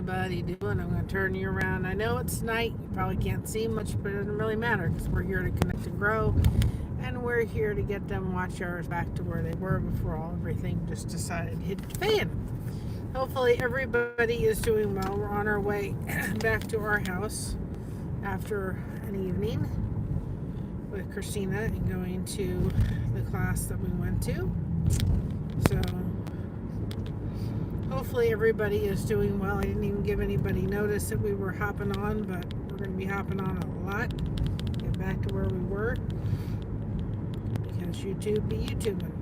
everybody doing? I'm going to turn you around. I know it's night. You probably can't see much, but it doesn't really matter because we're here to connect and grow. And we're here to get them watch hours back to where they were before everything just decided to hit the fan. Hopefully everybody is doing well. We're on our way back to our house after an evening with Christina and going to the class that we went to. So hopefully everybody is doing well. I didn't even give anybody notice that we were hopping on, but we're going to be hopping on a lot. Get back to where we were because YouTube be YouTubing.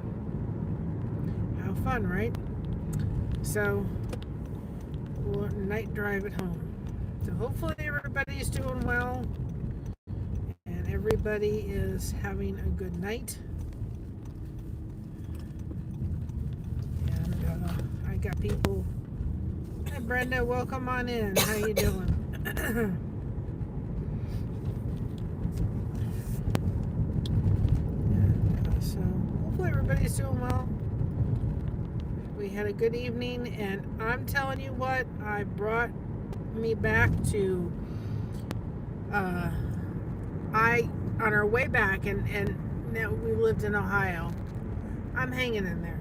How fun, right? So, night drive at home. So hopefully everybody's doing well and everybody is having a good night. And I got people. Hi Brenda, welcome on in. How you doing? So hopefully everybody's doing well. We had a good evening, and I'm telling you what, I brought me back to on our way back, and now we lived in Ohio. I'm hanging in there.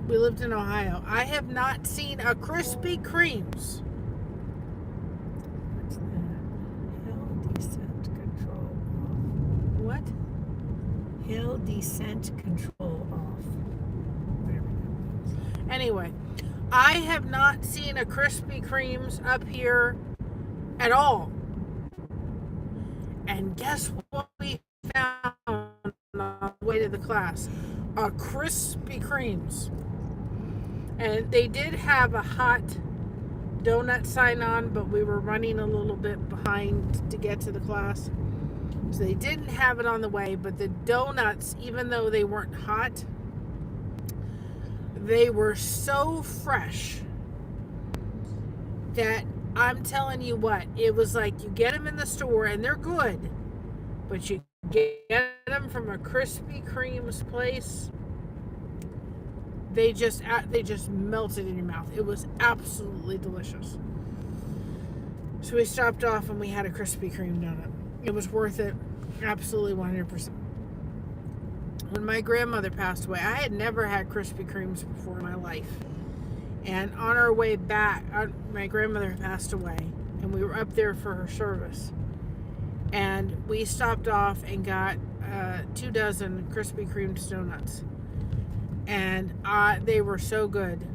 We lived in Ohio. I have not seen a Krispy Kreme's. What's that? Hill descent control off. What? Hill descent control off. Anyway, I have not seen a Krispy Kreme's up here at all. And guess what we found on the way to the class? A Krispy Kreme's. And they did have a hot donut sign on, but we were running a little bit behind to get to the class. So they didn't have it on the way, but the donuts, even though they weren't hot, they were so fresh that I'm telling you what, it was like you get them in the store and they're good, but you get them from a Krispy Kreme's place, they just melted in your mouth. It was absolutely delicious. So we stopped off and we had a Krispy Kreme donut. It was worth it, absolutely 100%. When my grandmother passed away, I had never had Krispy Kremes before in my life. And on our way back, my grandmother passed away, and we were up there for her service. And we stopped off and got 2 dozen Krispy Kreme donuts. And they were so good.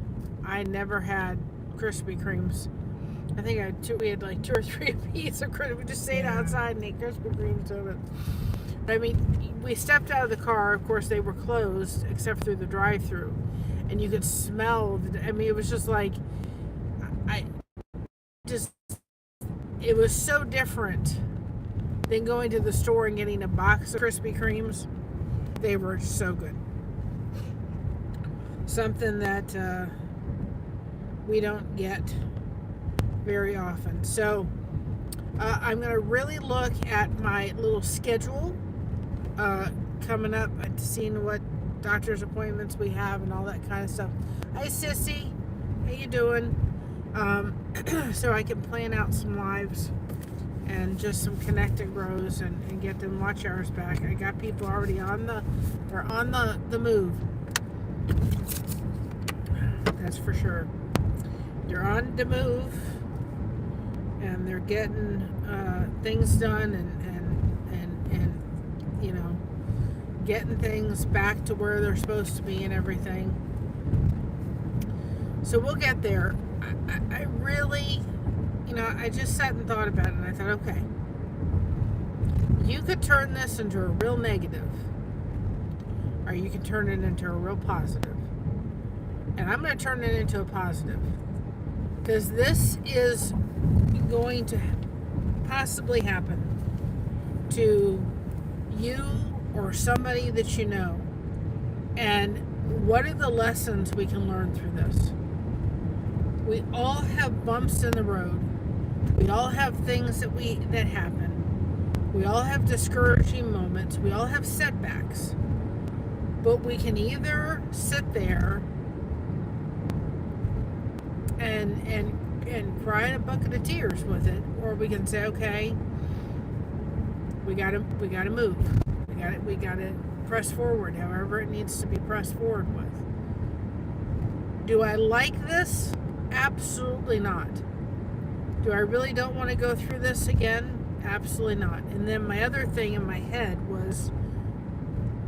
I never had Krispy Kremes. I think we had like 2 or 3 apiece of Krispy. We just stayed outside and ate Krispy Kreme donuts. I mean, we stepped out of the car. Of course, they were closed except through the drive-thru, and you could smell. I mean, it was just like, it was so different than going to the store and getting a box of Krispy Kremes. They were so good. Something that we don't get very often. So I'm going to really look at my little schedule coming up, seeing what doctor's appointments we have and all that kind of stuff. Hi Sissy, how you doing? So I can plan out some lives and just some connect and grows and get them watch hours back. I got people already they're on the move. That's for sure. They're on the move and they're getting things done and you know, getting things back to where they're supposed to be and everything. So we'll get there. I really, you know, I just sat and thought about it, and I thought, okay, you could turn this into a real negative, or you can turn it into a real positive. And I'm going to turn it into a positive, because this is going to possibly happen to you or somebody that you know. And what are the lessons we can learn through this? We all have bumps in the road. We all have things that happen. We all have discouraging moments. We all have setbacks. But we can either sit there and and cry a bucket of tears with it, or we can say, okay, we gotta move. We gotta press forward, however it needs to be pressed forward with. Do I like this? Absolutely not. Do I really don't want to go through this again? Absolutely not. And then my other thing in my head was,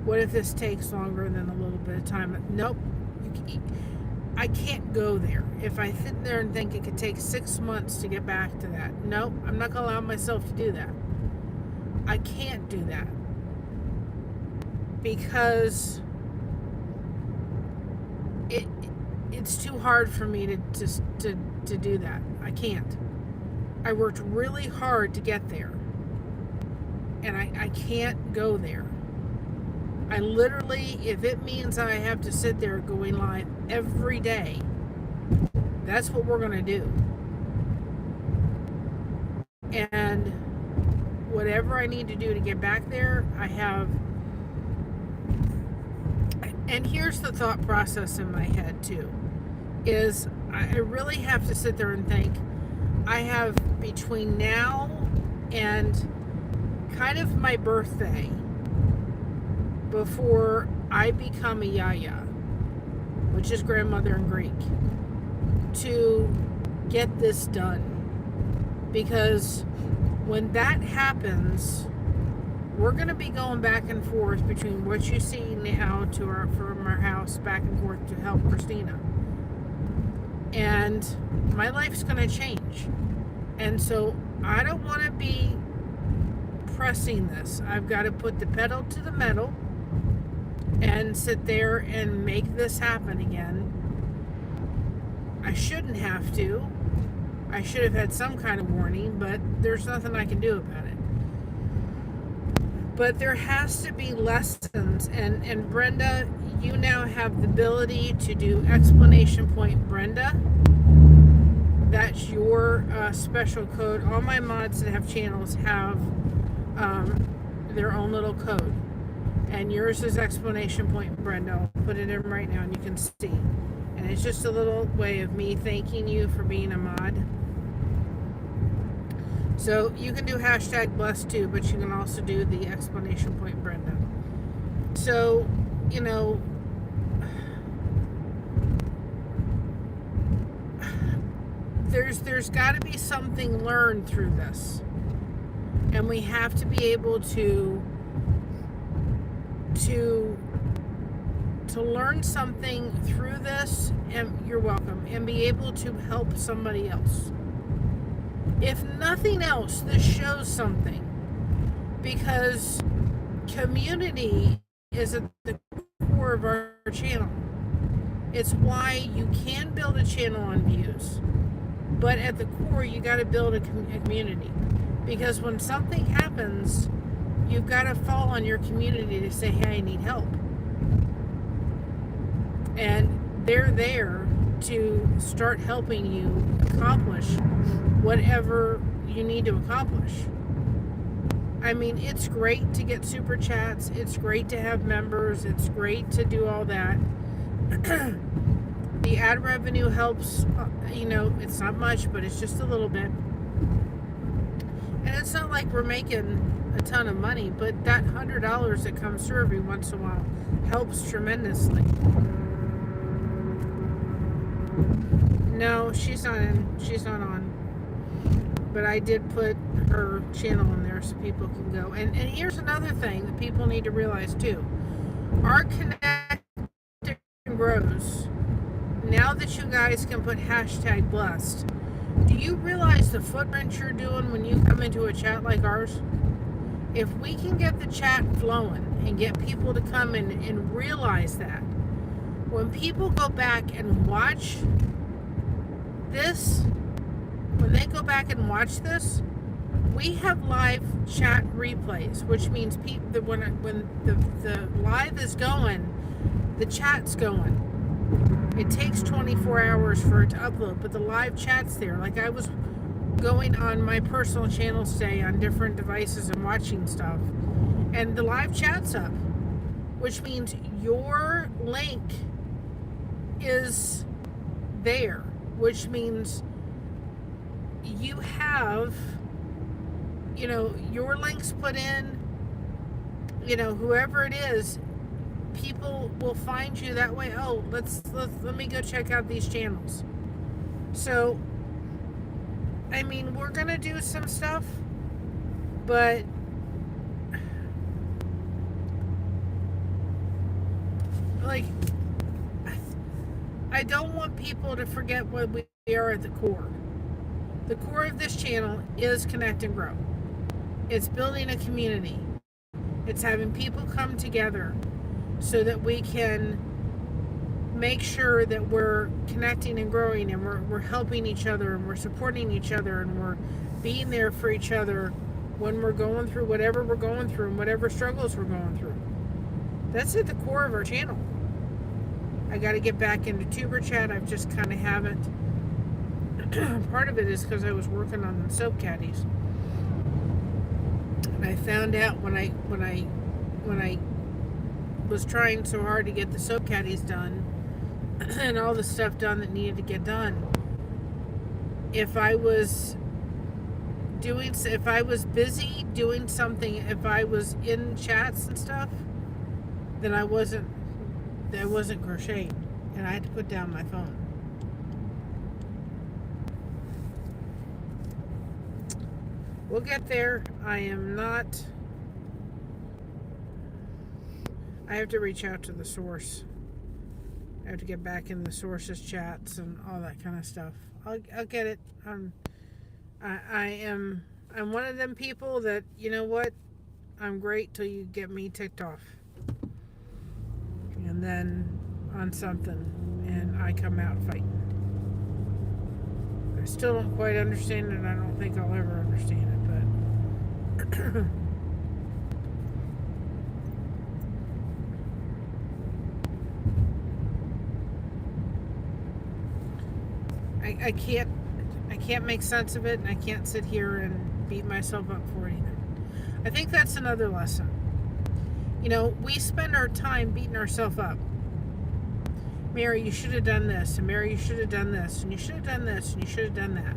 what if this takes longer than a little bit of time? Nope. I can't go there. If I sit there and think it could take 6 months to get back to that, nope, I'm not going to allow myself to do that. I can't do that. Because it's too hard for me to do that. I can't. I worked really hard to get there. And I can't go there. I literally, if it means I have to sit there going live every day, that's what we're going to do. And whatever I need to do to get back there, I have. And here's the thought process in my head too, is I really have to sit there and think, I have between now and kind of my birthday, before I become a yaya, which is grandmother in Greek, to get this done. Because when that happens, we're going to be going back and forth between what you see now from our house back and forth to help Christina. And my life's going to change. And so I don't want to be pressing this. I've got to put the pedal to the metal and sit there and make this happen again. I shouldn't have to. I should have had some kind of warning, but there's nothing I can do about it. But there has to be lessons, and Brenda, you now have the ability to do exclamation point Brenda. That's your special code. All my mods that have channels have their own little code. And yours is exclamation point Brenda. I'll put it in right now and you can see. And it's just a little way of me thanking you for being a mod. So you can do hashtag blessed too, but you can also do the exclamation point Brenda. So, you know, there's got to be something learned through this. And we have to be able to learn something through this, and you're welcome, and be able to help somebody else. If nothing else, this shows something, because community is at the core of our channel. It's why you can build a channel on views, but at the core you got to build a community, because when something happens, you've got to fall on your community to say, hey, I need help. And they're there to start helping you accomplish whatever you need to accomplish. I mean, it's great to get super chats. It's great to have members. It's great to do all that. The ad revenue helps, you know, it's not much, but it's just a little bit. And it's not like we're making a ton of money, but that $100 that comes through every once in a while helps tremendously. No, she's not on. But I did put her channel in there so people can go. And here's another thing that people need to realize too. Our connect grows. Now that you guys can put hashtag blessed, do you realize the footprint you're doing when you come into a chat like ours? If we can get the chat flowing and get people to come in and realize that, when people go back and watch this, when they go back and watch this, we have live chat replays, which means when the live is going, the chat's going. It takes 24 hours for it to upload, but the live chat's there. Like I was going on my personal channels today on different devices and watching stuff, and the live chat's up, which means your link is there, which means you have, your links put in, whoever it is, people will find you that way. Oh, let me go check out these channels. So, I mean, we're gonna do some stuff, but like, I don't want people to forget what we are at the core. The core of this channel is Connect and Grow. It's building a community. It's having people come together so that we can make sure that we're connecting and growing, and we're helping each other, and we're supporting each other, and we're being there for each other when we're going through whatever we're going through and whatever struggles we're going through. That's at the core of our channel. I got to get back into tuber chat. I just kind of haven't. Part of it is because I was working on the soap caddies, and I found out when I was trying so hard to get the soap caddies done and all the stuff done that needed to get done, if I was busy doing something, if I was in chats and stuff, then I wasn't crocheting, and I had to put down my phone. We'll get there. I have to reach out to the source. I have to get back in the sources chats and all that kind of stuff. I'll get it. I'm one of them people that, you know what? I'm great till you get me ticked off. And then on something, and I come out fighting. I still don't quite understand it. I don't think I'll ever understand it, but I can't make sense of it, and I can't sit here and beat myself up for it either. I think that's another lesson. We spend our time beating ourselves up. Mary, you should have done this, and Mary, you should have done this, and you should have done this, and you should have done that.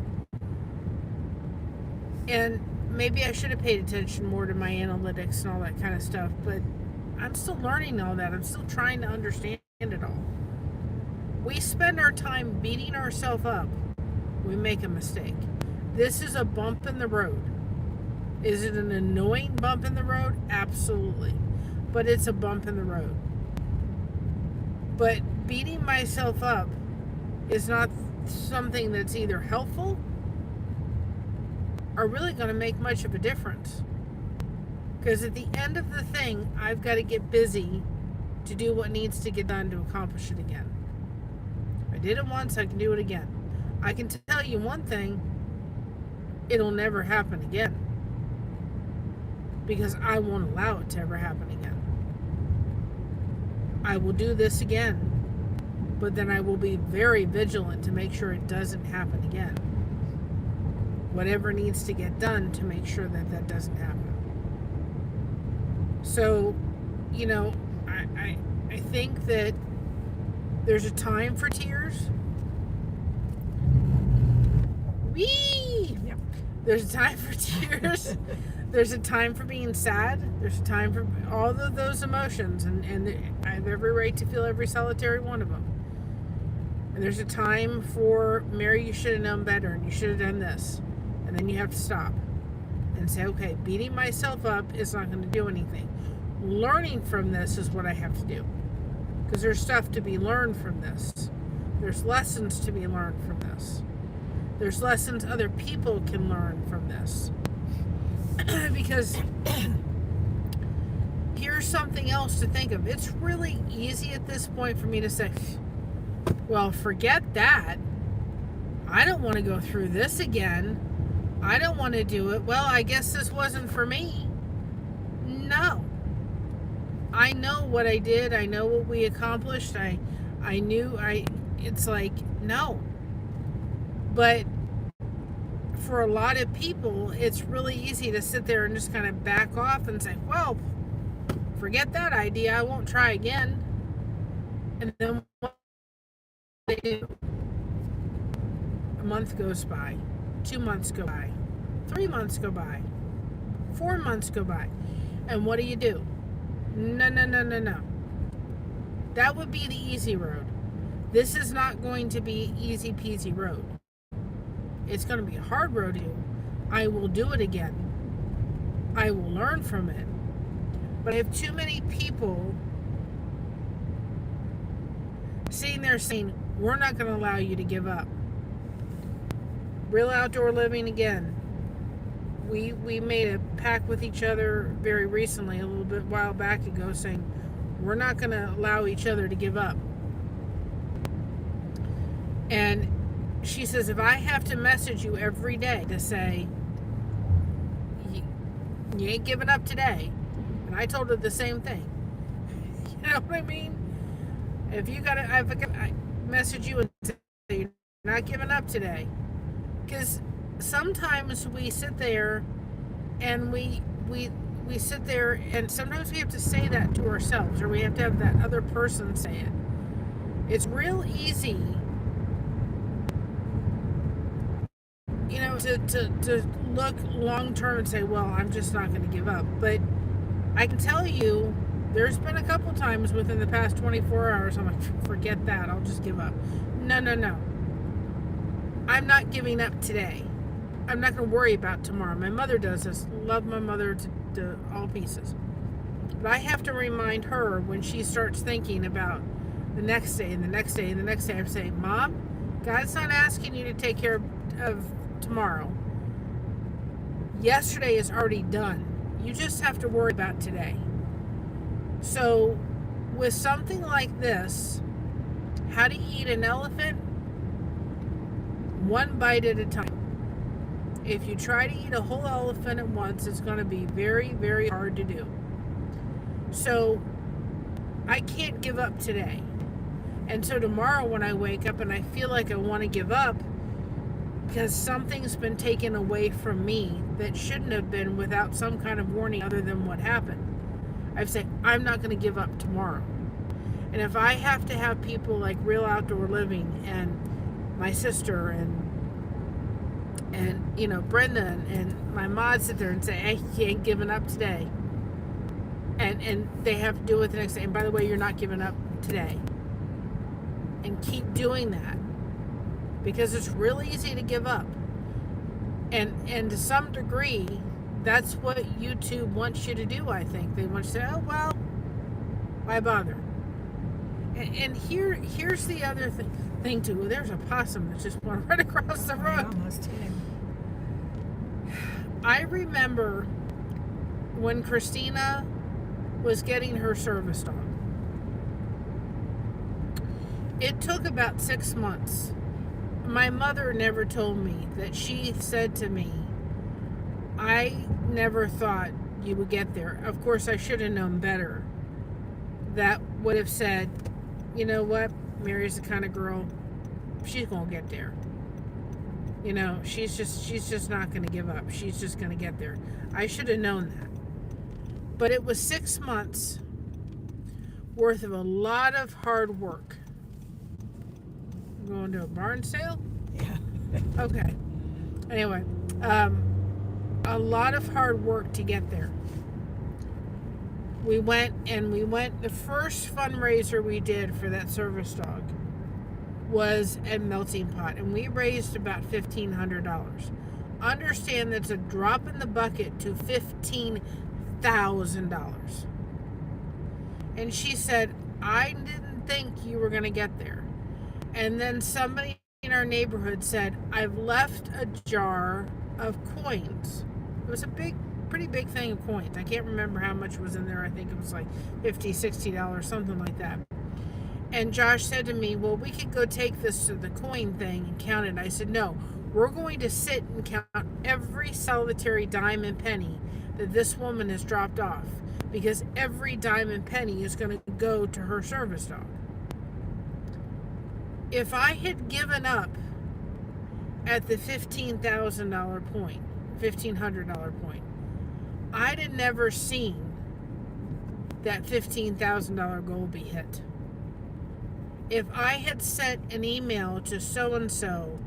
And maybe I should have paid attention more to my analytics and all that kind of stuff, but I'm still learning all that. I'm still trying to understand it all. We spend our time beating ourselves up. We make a mistake. This is a bump in the road. Is it an annoying bump in the road? Absolutely. But it's a bump in the road. But beating myself up is not something that's either helpful or really going to make much of a difference. Because at the end of the thing, I've got to get busy to do what needs to get done to accomplish it again. I did it once, I can do it again. I can tell you one thing, it'll never happen again. Because I won't allow it to ever happen again. I will do this again, but then I will be very vigilant to make sure it doesn't happen again. Whatever needs to get done to make sure that that doesn't happen. So, I think that there's a time for tears. Whee! Yep. There's a time for tears. There's a time for being sad. There's a time for all of those emotions, and I have every right to feel every solitary one of them. And there's a time for, Mary, you should have known better, and you should have done this. And then you have to stop and say, okay, beating myself up is not going to do anything. Learning from this is what I have to do. Because there's stuff to be learned from this. There's lessons to be learned from this. There's lessons other people can learn from this. Because here's something else to think of. It's really easy at this point for me to say, well, forget that. I don't want to go through this again. I don't want to do it. Well, I guess this wasn't for me. No. I know what I did. I know what we accomplished. It's like, no. But for a lot of people, it's really easy to sit there and just kind of back off and say, well, forget that idea. I won't try again. And then what do they do? A month goes by. 2 months go by, 3 months go by, 4 months go by. And what do? No, no, no, no, no. That would be the easy road. This is not going to be easy peasy road. It's going to be a hard road to do. I will do it again. I will learn from it. But I have too many people sitting there saying, we're not going to allow you to give up. Real Outdoor Living again. We made a pact with each other very recently, a little bit while back ago, saying we're not going to allow each other to give up. And she says, if I have to message you every day to say, you ain't giving up today. And I told her the same thing. You know what I mean? If you got to, I message you and say, you're not giving up today. Because sometimes we sit there and we sit there, and sometimes we have to say that to ourselves, or we have to have that other person say it. It's real easy, you know, to look long term and say, well, I'm just not going to give up. But I can tell you, there's been a couple times within the past 24 hours, I'm like, forget that, I'll just give up. No, no, no. I'm not giving up today. I'm not going to worry about tomorrow. My mother does this. Love my mother to all pieces. But I have to remind her when she starts thinking about the next day and the next day and the next day. I'm saying, Mom, God's not asking you to take care of tomorrow. Yesterday is already done. You just have to worry about today. So with something like this, how to eat an elephant? One bite at a time. If you try to eat a whole elephant at once, it's going to be very, very hard to do. So I can't give up today. And so tomorrow when I wake up and I feel like I want to give up because something's been taken away from me that shouldn't have been without some kind of warning other than what happened, I've said, I'm not going to give up tomorrow. And if I have to have people like Real Outdoor Living and my sister and you know, Brenda and my mod sit there and say, hey, you ain't giving up today. And they have to do it the next day. And by the way, you're not giving up today. And keep doing that. Because it's real easy to give up. And to some degree, that's what YouTube wants you to do, I think. They want you to say, oh, well, why bother? And here's the other thing too. Well, there's a possum that just went right across the road. I almost hit him. I remember when Christina was getting her service dog. It took about 6 months. My mother never told me that. She said to me, I never thought you would get there. Of course, I should have known better. That would have said, you know what, Mary's the kind of girl, she's gonna get there. You know, she's just not gonna give up. She's just gonna get there. I should have known that. But it was 6 months worth of a lot of hard work. Going to a barn sale? Yeah. Okay. Anyway, a lot of hard work to get there. We went, the first fundraiser we did for that service dog was at Melting Pot, and we raised about $1,500. Understand that's a drop in the bucket to $15,000. And she said, I didn't think you were going to get there. And then somebody in our neighborhood said, I've left a jar of coins. It was a pretty big thing of coins. I can't remember how much was in there. I think it was like $50, $60, something like that. And Josh said to me, well, we could go take this to the coin thing and count it. I said, no, we're going to sit and count every solitary dime and penny that this woman has dropped off, because every dime and penny is going to go to her service dog. If I had given up at the $15,000 point, $1,500 point, I'd have never seen that $15,000 goal be hit. If I had sent an email to so-and-so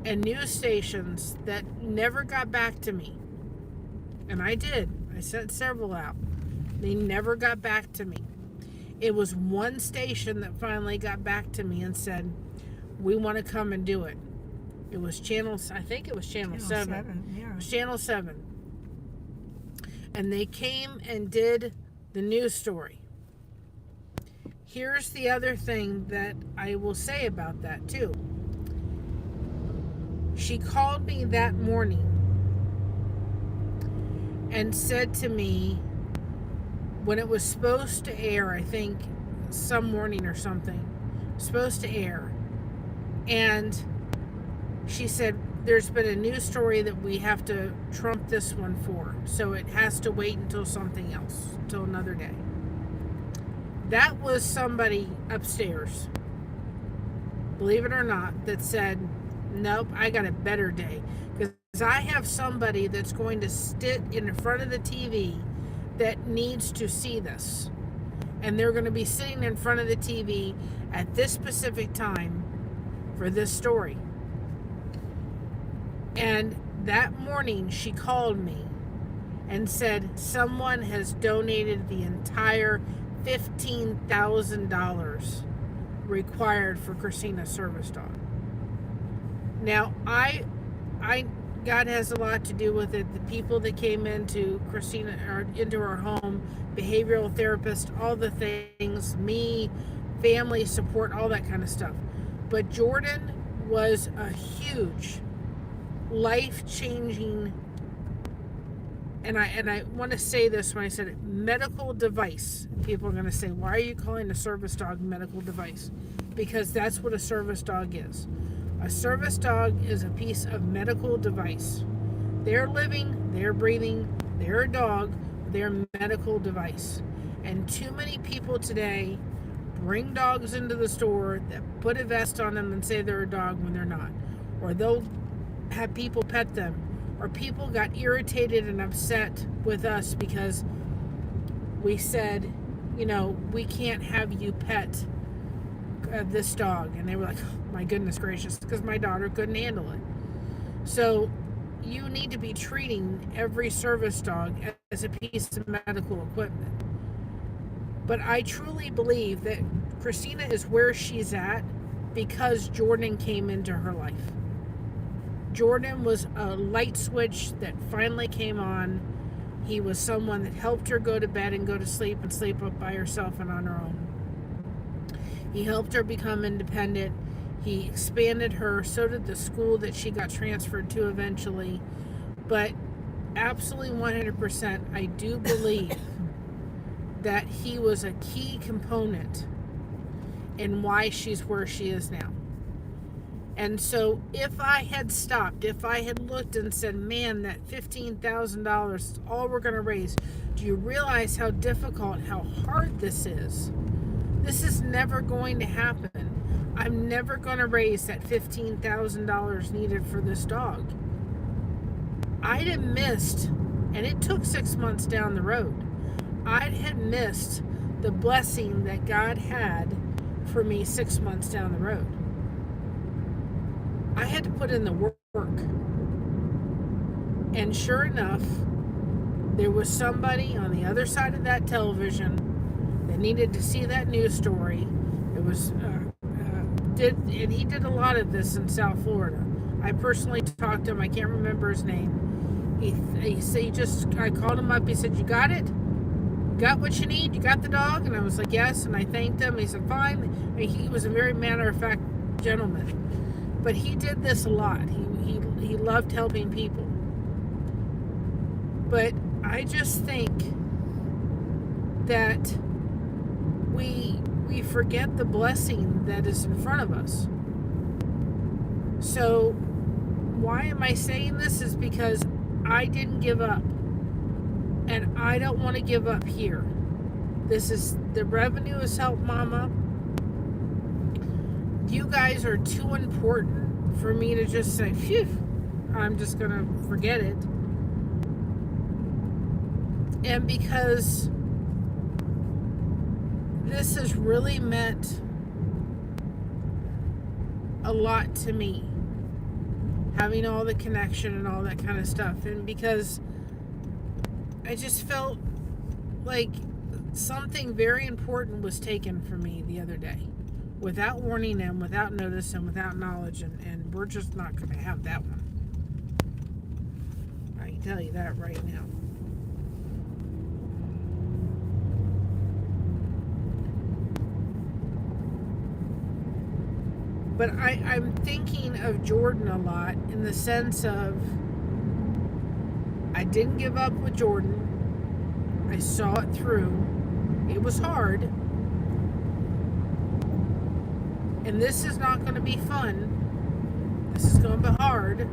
and news stations that never got back to me. And I did. I sent several out. They never got back to me. It was one station that finally got back to me and said, we want to come and do it. It was I think it was Channel 7. Yeah. It was Channel 7. And they came and did the news story. Here's the other thing that I will say about that too. She called me that morning and said to me, when it was supposed to air, I think some morning or something, supposed to air, and she said, there's been a news story that we have to trump this one for, so it has to wait until something else, until another day. That was somebody upstairs, believe it or not, that said, nope, I got a better day. Because I have somebody that's going to sit in front of the TV that needs to see this. And they're going to be sitting in front of the TV at this specific time for this story. And that morning she called me and said someone has donated the entire $15,000 required for Christina's service dog. Now, God has a lot to do with it. The people that came into Christina, or into our home, behavioral therapist, all the things, me, family support, all that kind of stuff. But Jordan was a huge, life-changing, and I want to say this when I said it, medical device. People are going to say, why are you calling a service dog medical device? Because that's what a service dog is. A service dog is a piece of medical device. They're living, they're breathing, they're a dog, they're a medical device. And too many people today bring dogs into the store that put a vest on them and say they're a dog when they're not. Or they'll have people pet them. Or people got irritated and upset with us because we said, we can't have you pet this dog. And they were like, oh, my goodness gracious, because my daughter couldn't handle it. So you need to be treating every service dog as a piece of medical equipment. But I truly believe that Christina is where she's at because Jordan came into her life. Jordan was a light switch that finally came on. He was someone that helped her go to bed and go to sleep and sleep up by herself and on her own. He helped her become independent. He expanded her. So did the school that she got transferred to eventually. But absolutely 100%, I do believe that he was a key component in why she's where she is now. And so if I had stopped, if I had looked and said, man, that $15,000 is all we're going to raise, do you realize how difficult, how hard this is? This is never going to happen. I'm never going to raise that $15,000 needed for this dog. I'd have missed, and it took 6 months down the road, I'd have missed the blessing that God had for me 6 months down the road. I had to put in the work. And sure enough, there was somebody on the other side of that television that needed to see that news story. It was, and he did a lot of this in South Florida. I personally talked to him. I can't remember his name. I called him up. He said, you got it? Got what you need? You got the dog? And I was like, yes. And I thanked him. He said, fine. And he was a very matter-of-fact gentleman. But he did this a lot. He loved helping people. But I just think that we forget the blessing that is in front of us. So why am I saying this? Is because I didn't give up. And I don't want to give up here. The revenue has helped Mama. You guys are too important for me to just say, phew, I'm just going to forget it. And because this has really meant a lot to me. having all the connection and all that kind of stuff. And because I just felt like something very important was taken from me the other day without warning and without notice and without knowledge, and we're just not going to have that one. I can tell you that right now. But I'm thinking of Jordan a lot in the sense of I didn't give up with Jordan. I saw it through. It was hard. And this is not going to be fun. This is going to be hard.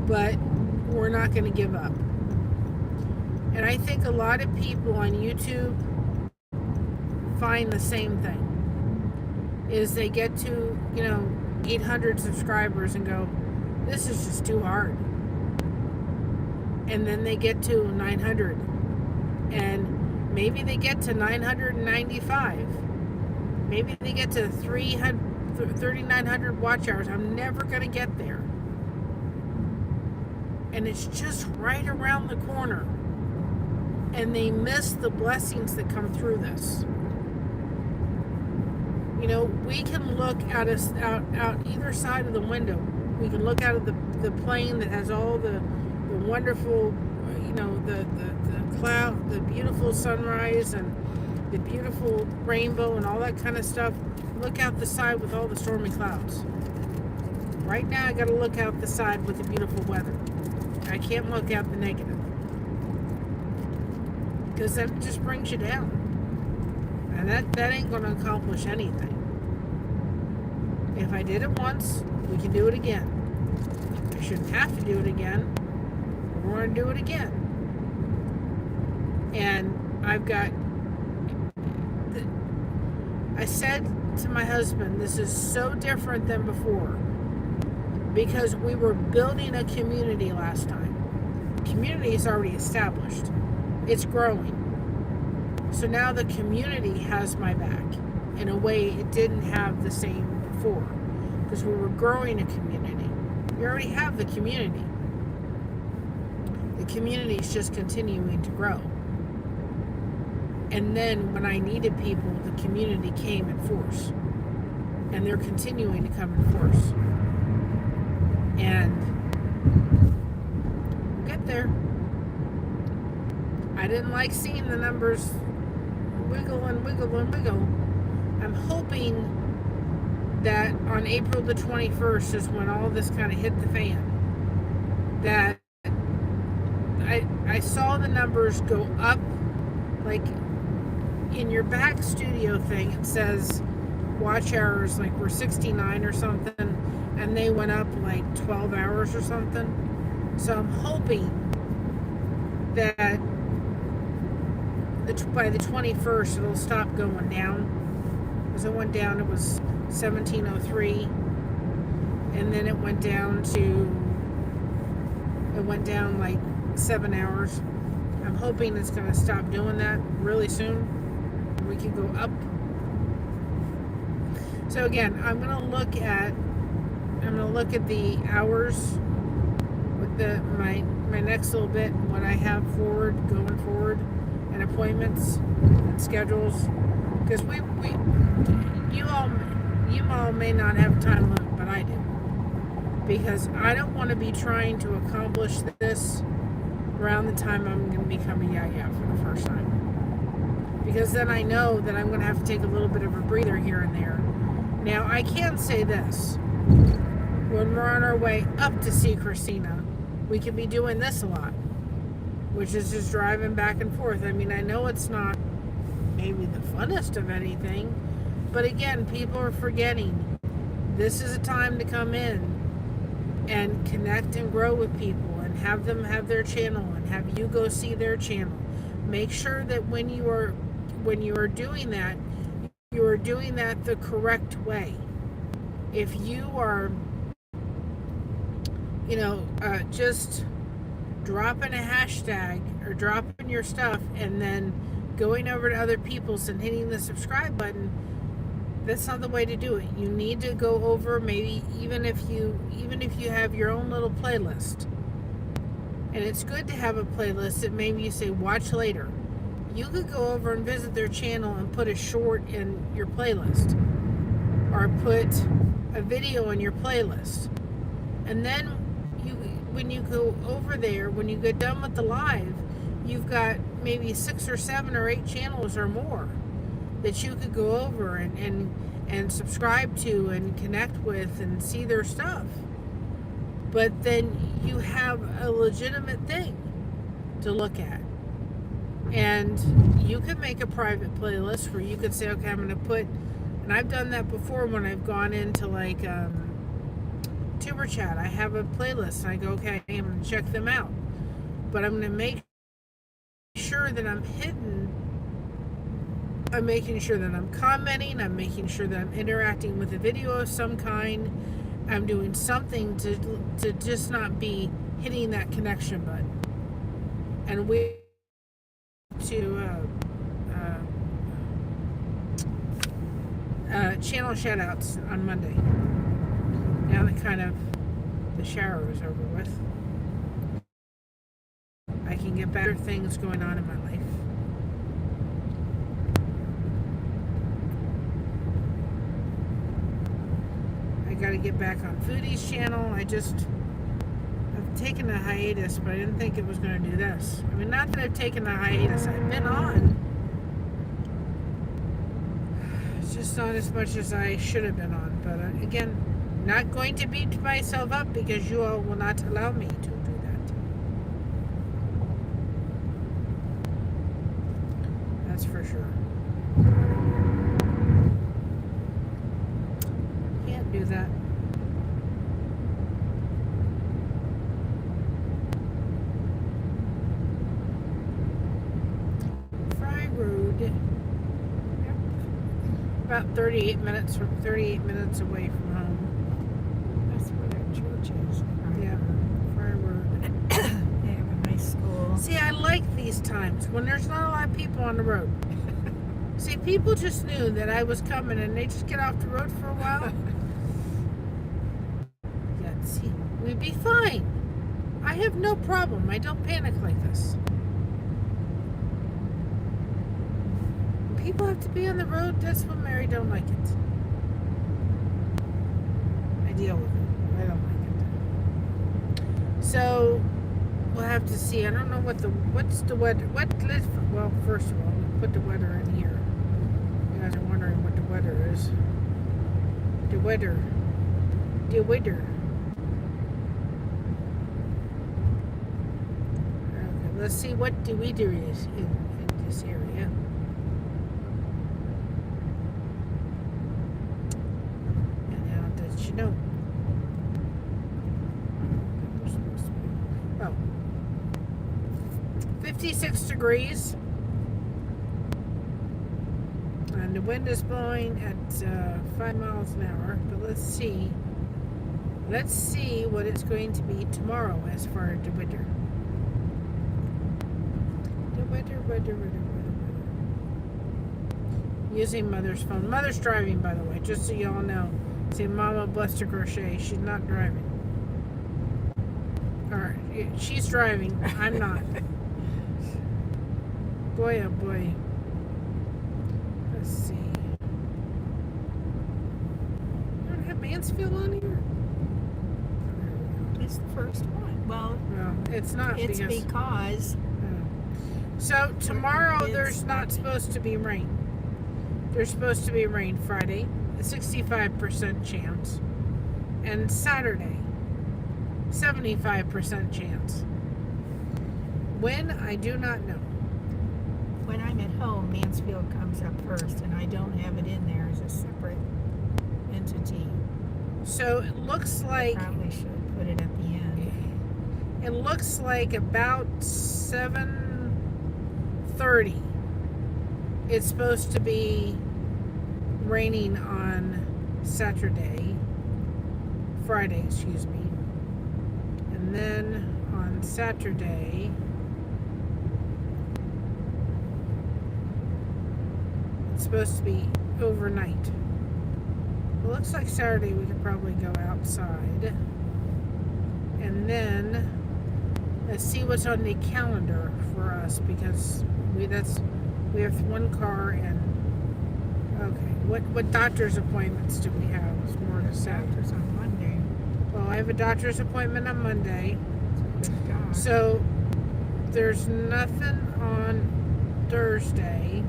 But we're not going to give up. And I think a lot of people on YouTube find the same thing. Is they get to, 800 subscribers and go, this is just too hard. And then they get to 900. And maybe they get to 995. Maybe they get to 3,900 watch hours. I'm never going to get there. And it's just right around the corner. And they miss the blessings that come through this. We can look out either side of the window. We can look out of the plane that has all the wonderful, the cloud, the beautiful sunrise and the beautiful rainbow and all that kind of stuff. Look out the side with all the stormy clouds. Right now, I got to look out the side with the beautiful weather. I can't look out the negative, because that just brings you down. And that ain't going to accomplish anything. If I did it once, we can do it again. I shouldn't have to do it again. We're going to do it again. And I said to my husband, this is so different than before, because we were building a community last time. The community is already established. It's growing. So now the community has my back in a way it didn't have the same before, because we were growing a community. We already have the community. The community is just continuing to grow. And then when I needed people, the community came in force. And they're continuing to come in force. And we'll get there. I didn't like seeing the numbers wiggle and wiggle and wiggle. I'm hoping that on April the 21st is when all this kind of hit the fan. That I saw the numbers go up, like in your back studio thing, it says watch hours like were 69 or something, and they went up like 12 hours or something. So I'm hoping that by the 21st it'll stop going down. Because it went down, it was 1703, and then it went down like 7 hours. I'm hoping it's going to stop doing that really soon. We can go up. So again, I'm going to look at the hours with my next little bit, what I have going forward, and appointments and schedules, because you all may not have time limit, but I do, because I don't want to be trying to accomplish this around the time I'm going to be coming out for the first time, because then I know that I'm going to have to take a little bit of a breather here and there. Now I can say this: when we're on our way up to see Christina, we can be doing this a lot, which is just driving back and forth. I mean, I know it's not maybe the funnest of anything, but again, people are forgetting this is a time to come in and connect and grow with people and have them have their channel and have you go see their channel. Make sure that when you are doing that, you are doing that the correct way. If you are just dropping a hashtag or dropping your stuff and then going over to other people's and hitting the subscribe button, That's not the way to do it. You need to go over, maybe even if you have your own little playlist. And it's good to have a playlist that maybe you say watch later. You could go over and visit their channel and put a short in your playlist, or put a video in your playlist. And then when you go over there, when you get done with the live, you've got maybe 6 or 7 or 8 channels or more that you could go over and subscribe to and connect with and see their stuff. But then you have a legitimate thing to look at. And you could make a private playlist where you could say, okay, I'm going to put, and I've done that before when I've gone into like Tuber Chat. I have a playlist and I go, okay, I'm going to check them out. But I'm going to make sure that I'm making sure that I'm commenting, I'm making sure that I'm interacting with a video of some kind. I'm doing something to just not be hitting that connection button. And we to channel shoutouts on Monday. Now that kind of the shower is over with, I can get better things going on in my life. I got to get back on Foodie's channel. I've taken a hiatus, but I didn't think it was going to do this. I mean, not that I've taken a hiatus. I've been on. It's just not as much as I should have been on. But again, not going to beat myself up because you all will not allow me to do that. That's for sure. Can't do that. About 38 minutes away from home. That's where their church is. Yeah, Fry Road. They have a nice school. See, I like these times when there's not a lot of people on the road. See, people just knew that I was coming and they just get off the road for a while. Yeah, see, we'd be fine. I have no problem. I don't panic like this. People have to be on the road. That's when Mary don't like it. I deal with it. I don't like it. So we'll have to see. I don't know what's the weather. Well, first of all, we put the weather in here. You guys are wondering what the weather is. The weather. Okay, let's see what the weather is in this area. You know. Oh. 56 degrees. And the wind is blowing at 5 miles an hour. But let's see. Let's see what it's going to be tomorrow as far as the weather. The weather. Using Mother's phone. Mother's driving, by the way, just so y'all know. See, Mama bless her crochet. She's not driving. Alright, she's driving. I'm not. Boy, oh boy. Let's see. You don't have Mansfield on here? It's the first one. Well, no, it's not. It's because so tomorrow there's not supposed to be rain. There's supposed to be rain Friday. 65% chance, and Saturday 75% chance. When, I do not know. When I'm at home, Mansfield comes up first, and I don't have it in there as a separate entity. So it looks like I probably should put it at the end. It looks like about 7:30 it's supposed to be raining on Friday, excuse me. And then on Saturday, it's supposed to be overnight. looks like Saturday we could probably go outside. And then let's see what's on the calendar for us, because we have one car. And okay, what doctor's appointments do we have? It's more to say. Doctor's on Monday. Well, I have a doctor's appointment on Monday. Good God. So there's nothing on Thursday,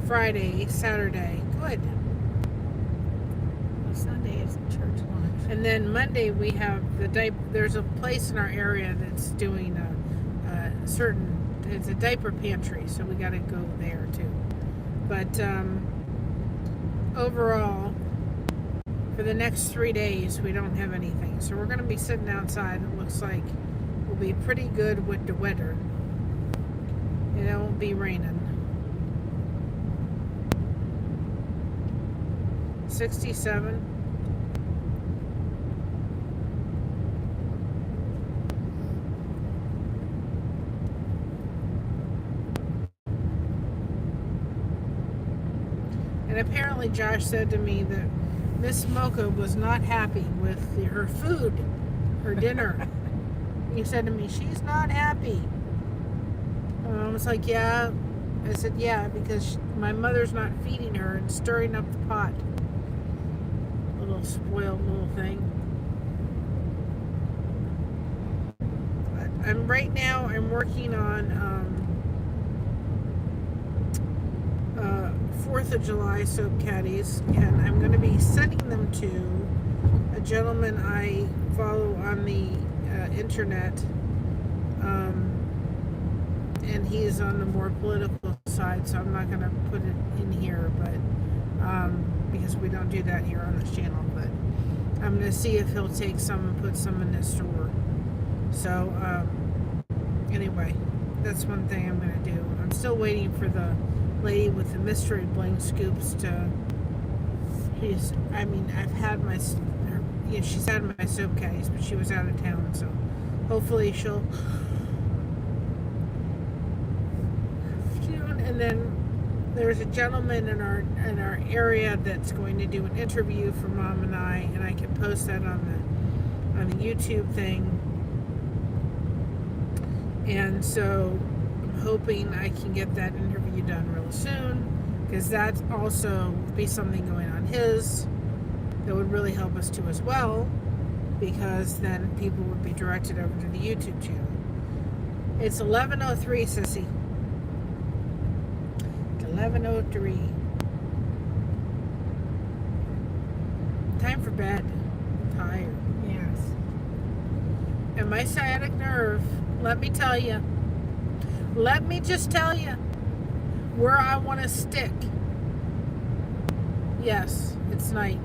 Friday, Saturday. Good. Well, Sunday is church lunch. And then Monday we have there's a place in our area that's doing it's a diaper pantry, so we got to go there too. But overall, for the next 3 days, we don't have anything. So we're going to be sitting outside. It looks like we'll be pretty good with the weather. And it won't be raining. 67. And apparently Josh said to me that Miss Mocha was not happy with her food, her dinner. He said to me, she's not happy. I was like, yeah. I said, yeah, because my mother's not feeding her and stirring up the pot. Little spoiled little thing. I'm working on 4th of July soap caddies, and I'm going to be sending them to a gentleman I follow on the internet, and he's on the more political side, so I'm not going to put it in here, but because we don't do that here on this channel. But I'm going to see if he'll take some and put some in his store. So anyway, that's one thing I'm going to do. I'm still waiting for the lady with the mystery bling scoops to. I've had my. She's had my soap caddies, but she was out of town, so hopefully she'll. And then there's a gentleman in our area that's going to do an interview for Mom and I can post that on the YouTube thing. And so I'm hoping I can get that interview done real soon, because that's also be something going on his that would really help us too as well, because then people would be directed over to the YouTube channel. It's 11:03, sissy. 11:03. Time for bed. I'm tired. Yes. And my sciatic nerve, let me just tell you where I want to stick. Yes, it's night.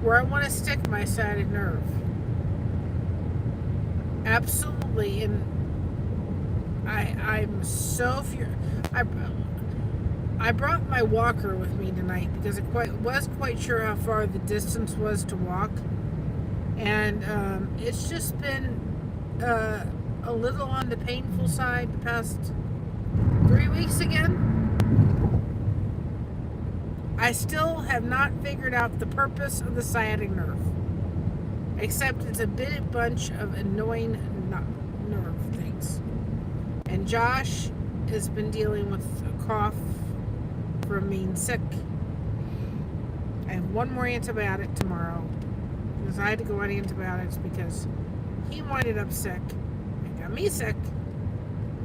Where I want to stick my sciatic nerve. Absolutely. And I'm so furious. I brought my walker with me tonight because I wasn't quite sure how far the distance was to walk. And it's just been a little on the painful side the past 3 weeks again. I still have not figured out the purpose of the sciatic nerve, except it's a big bunch of annoying nerve things. And Josh has been dealing with a cough from being sick. I have one more antibiotic tomorrow, because I had to go on antibiotics because he winded up sick and got me sick,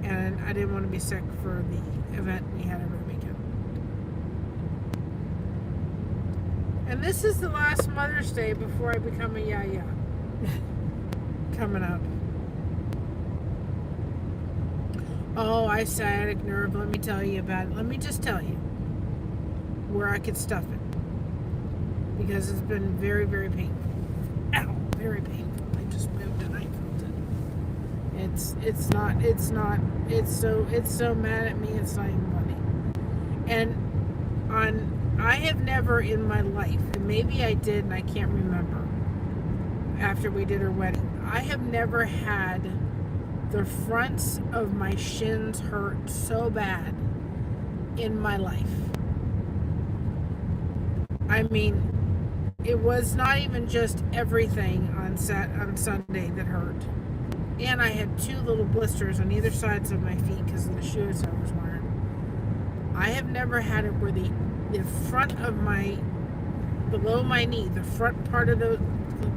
and I didn't want to be sick for the event we had over the weekend. And this is the last Mother's Day before I become a yaya. Coming up. Oh, I sciatic nerve. Let me tell you about it. Let me just tell you where I could stuff it, because it's been very, very painful. Ow, very painful. I just moved and I felt it. It's so mad at me. It's not even funny. And I have never in my life, and maybe I did and I can't remember, after we did her wedding, I have never had the fronts of my shins hurt so bad in my life. I mean, it was not even just everything on Sunday that hurt. And I had 2 little blisters on either sides of my feet because of the shoes I was wearing. I have never had it where the front of below my knee, the front part of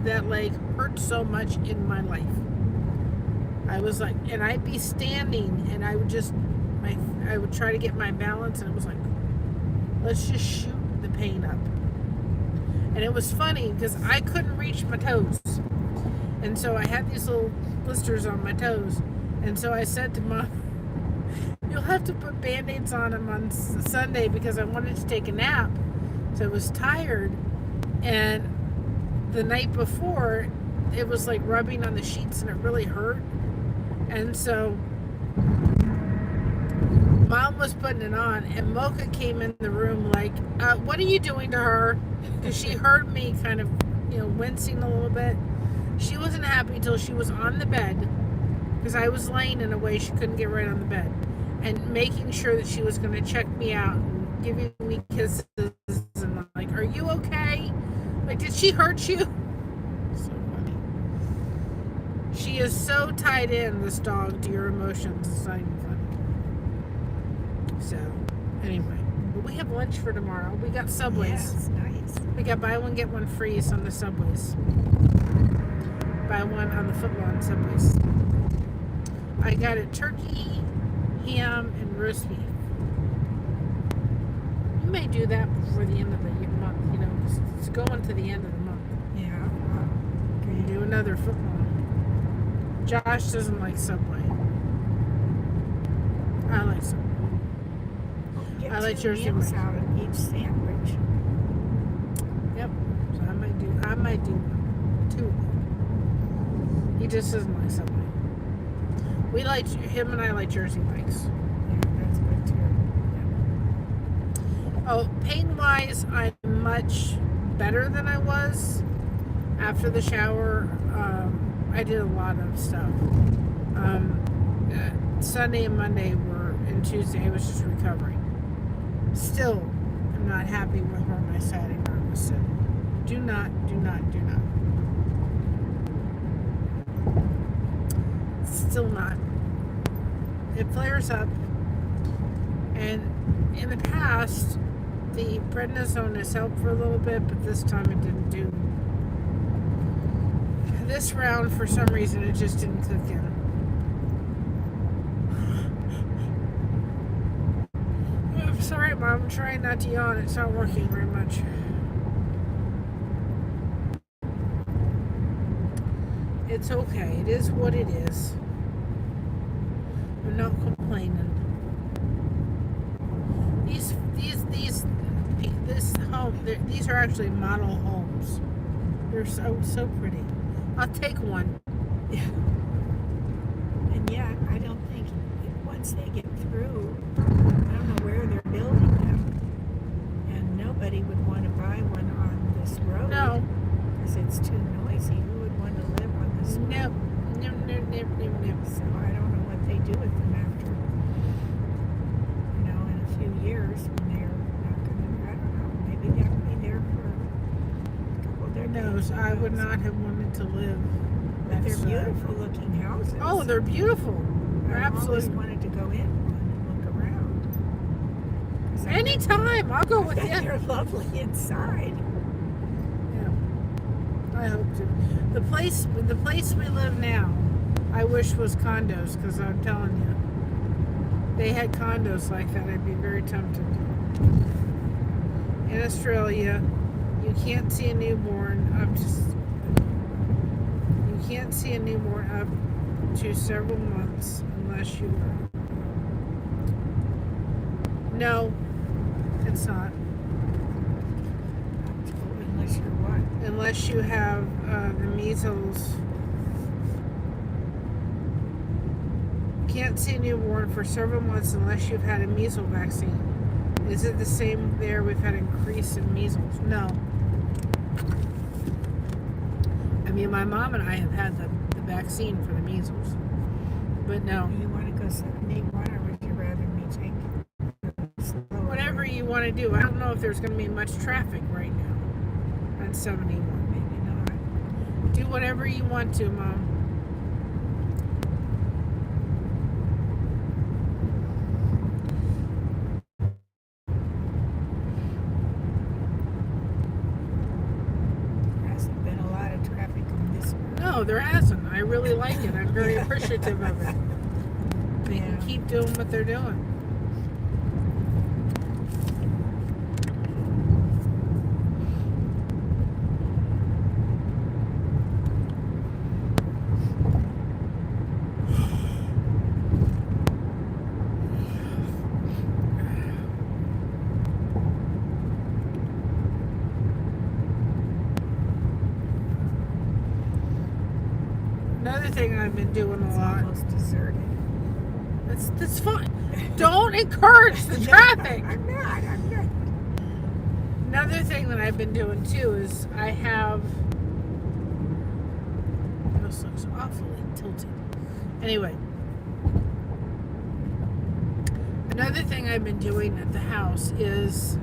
that leg hurt so much in my life. I was like, and I'd be standing and I would try to get my balance, and it was like, let's just shoot the pain up. And it was funny because I couldn't reach my toes. And so I had these little blisters on my toes. And so I said to Mom, you'll have to put Band-Aids on them on Sunday because I wanted to take a nap. So I was tired. And the night before, it was like rubbing on the sheets and it really hurt. And so Mom was putting it on, and Mocha came in the room like, what are you doing to her? Because she heard me kind of, wincing a little bit. She wasn't happy until she was on the bed, because I was laying in a way she couldn't get right on the bed, and making sure that she was going to check me out and giving me kisses and like, are you okay? Like, did she hurt you? So funny. She is so tied in, this dog, to your emotions. It's not even funny. So, anyway, but we have lunch for tomorrow. We got Subways. Yes, nice. We got buy one, get one free on the Subways. Buy one on the Footlong Subways. I got a turkey, ham, and roast beef. You may do that before the end of the month, because it's going to the end of the month. Yeah. You do another Footlong. Josh doesn't like Subway. I like Subway. I like yours too much. Out of each sandwich. Yep. So I might do 2. He just doesn't like Subway. Him and I like Jersey Mike's. Yeah, that's good too. Yeah. Oh, pain-wise, I'm much better than I was after the shower. I did a lot of stuff. Sunday and Monday and Tuesday I was just recovering. Still, I'm not happy with where my siding arm was sitting. Do not. Still not. It flares up. And in the past, the prednisone has helped for a little bit, but this time it didn't do. This round, for some reason, it just didn't click in. I'm sorry, Mom. I'm trying not to yawn. It's not working very much. It's okay. It is what it is. I'm not complaining. These are actually model homes. They're so pretty. I'll take one. Yeah. And yet, I don't think once they get through, I don't know where they're building them, and nobody would want to buy one on this road. No. Because it's too noisy. Who would want to live on this road? Nope. So I don't know what they do with them after, in a few years when they're not going to, I don't know, maybe they'll be there for a couple of decades. No, I would not have wanted to live. But they're beautiful looking houses. Oh, they're beautiful. They're I've always absolutely. wanted to go in one and look around. Anytime, I'll go with you. They're lovely inside. Yeah, I hope to. The place we live now, I wish was condos, because I'm telling you, they had condos like that, I'd be very tempted. In Australia, you can't see a newborn you can't see a newborn up to several months unless you. No, it's not. Unless you're what? Unless you have the measles. Can't see a newborn for several months unless you've had a measles vaccine. Is it the same there? We've had an increase in measles. No. I mean, my mom and I have had the vaccine for the measles. But no. You want to go 71, or would you rather me take it slower? Whatever you want to do. I don't know if there's going to be much traffic right now on 71. Maybe not. Do whatever you want to, Mom. There hasn't been a lot of traffic on this road. No, there hasn't. I really like it. I'm very appreciative of it. They can keep doing what they're doing. Another thing I've been doing a lot. Almost deserted. That's fine. Don't encourage the traffic. I'm not. Another thing that I've been doing too is I have. This looks awfully tilted. Anyway, another thing I've been doing at the house is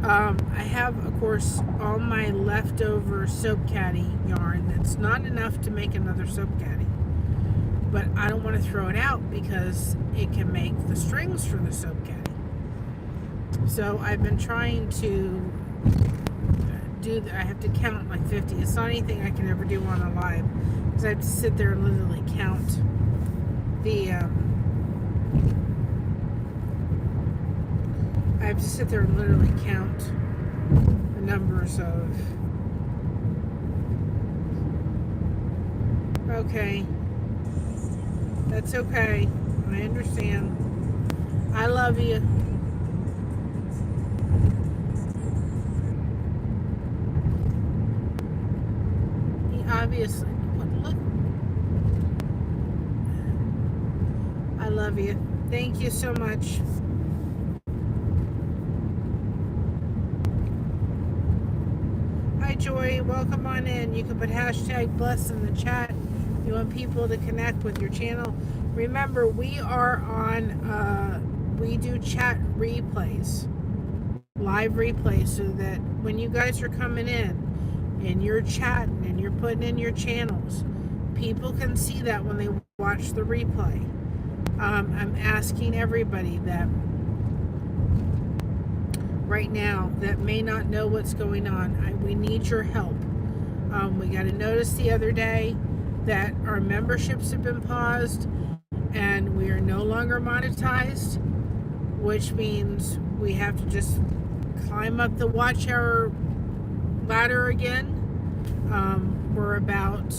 I have, of course, all my leftover soap caddy yarn. That's not enough to make another soap caddy, but I don't want to throw it out because it can make the strings for the soap caddy. So I've been trying to I have to count like 50. It's not anything I can ever do on a live because I have to sit there and literally count the I have to sit there and literally count the numbers of. Okay. That's okay. I understand. I love you. He obviously. Look. I love you. Thank you so much. Hi, Joy. Welcome on in. You can put hashtag bless in the chat. You want people to connect with your channel. Remember, we are on, we do chat replays, live replays, so that when you guys are coming in and you're chatting and you're putting in your channels, people can see that when they watch the replay. I'm asking everybody that right now that may not know what's going on, we need your help. We got a notice the other day that our memberships have been paused and we are no longer monetized, which means we have to just climb up the watch hour ladder again. We're about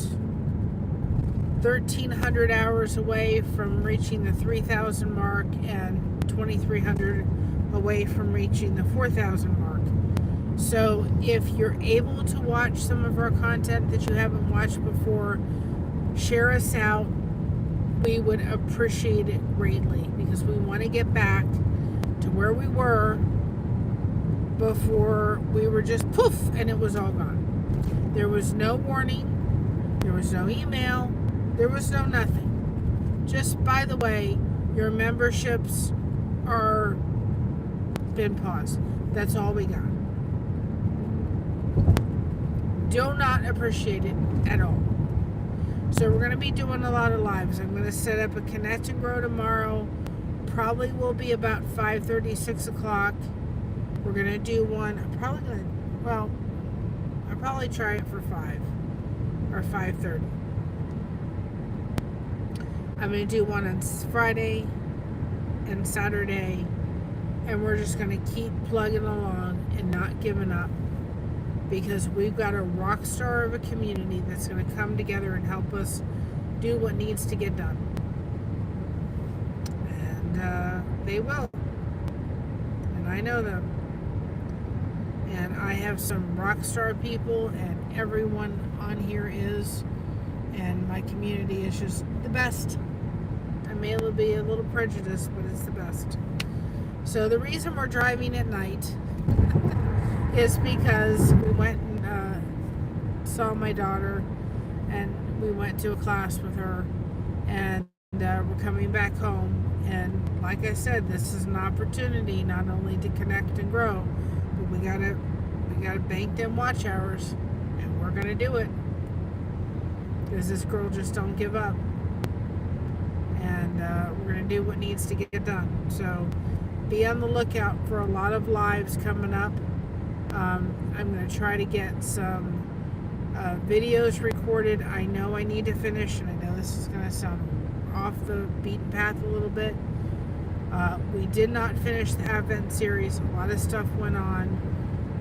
1,300 hours away from reaching the 3,000 mark and 2,300 away from reaching the 4,000 mark. So if you're able to watch some of our content that you haven't watched before, share us out. We would appreciate it greatly because we want to get back to where we were before we were just poof and it was all gone. There was no warning, there was no email, there was no nothing. Just by the way, your memberships are been paused. That's all we got. Do not appreciate it at all. So we're going to be doing a lot of lives. I'm going to set up a Connect and Grow tomorrow. Probably will be about 5:30, 6 o'clock. We're going to do one. I'll probably try it for 5 or 5:30. I'm going to do one on Friday and Saturday. And we're just going to keep plugging along and not giving up. Because we've got a rock star of a community that's going to come together and help us do what needs to get done. And they will. And I know them. And I have some rock star people, and everyone on here is. And my community is just the best. I may be a little prejudiced, but it's the best. So the reason we're driving at night is because we went and saw my daughter, and we went to a class with her, and we're coming back home. And like I said, this is an opportunity not only to connect and grow, but we gotta bank them watch hours, and we're gonna do it because this girl just don't give up, and we're gonna do what needs to get done. So be on the lookout for a lot of lives coming up. I'm gonna try to get some videos recorded. I know I need to finish, and I know this is gonna sound off the beaten path a little bit. We did not finish the Advent series. A lot of stuff went on.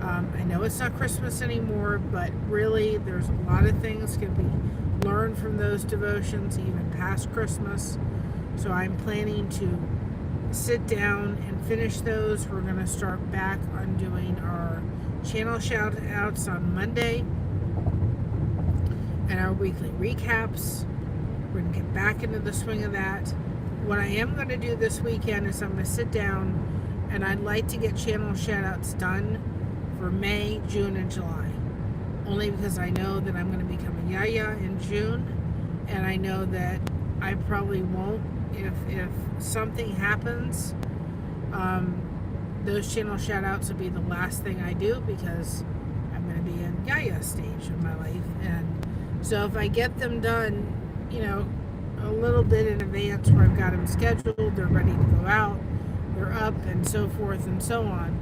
I know it's not Christmas anymore, but really there's a lot of things can be learned from those devotions even past Christmas. So I'm planning to sit down and finish those. We're going to start back on doing our channel shout outs on Monday and our weekly recaps. We're going to get back into the swing of that. What I am going to do this weekend is I'm going to sit down and I'd like to get channel shout outs done for May, June, and July. Only because I know that I'm going to become a yaya in June, and I know that I probably won't. If something happens, those channel shout outs will be the last thing I do because I'm going to be in yaya stage of my life. And so if I get them done, a little bit in advance where I've got them scheduled, they're ready to go out, they're up, and so forth and so on,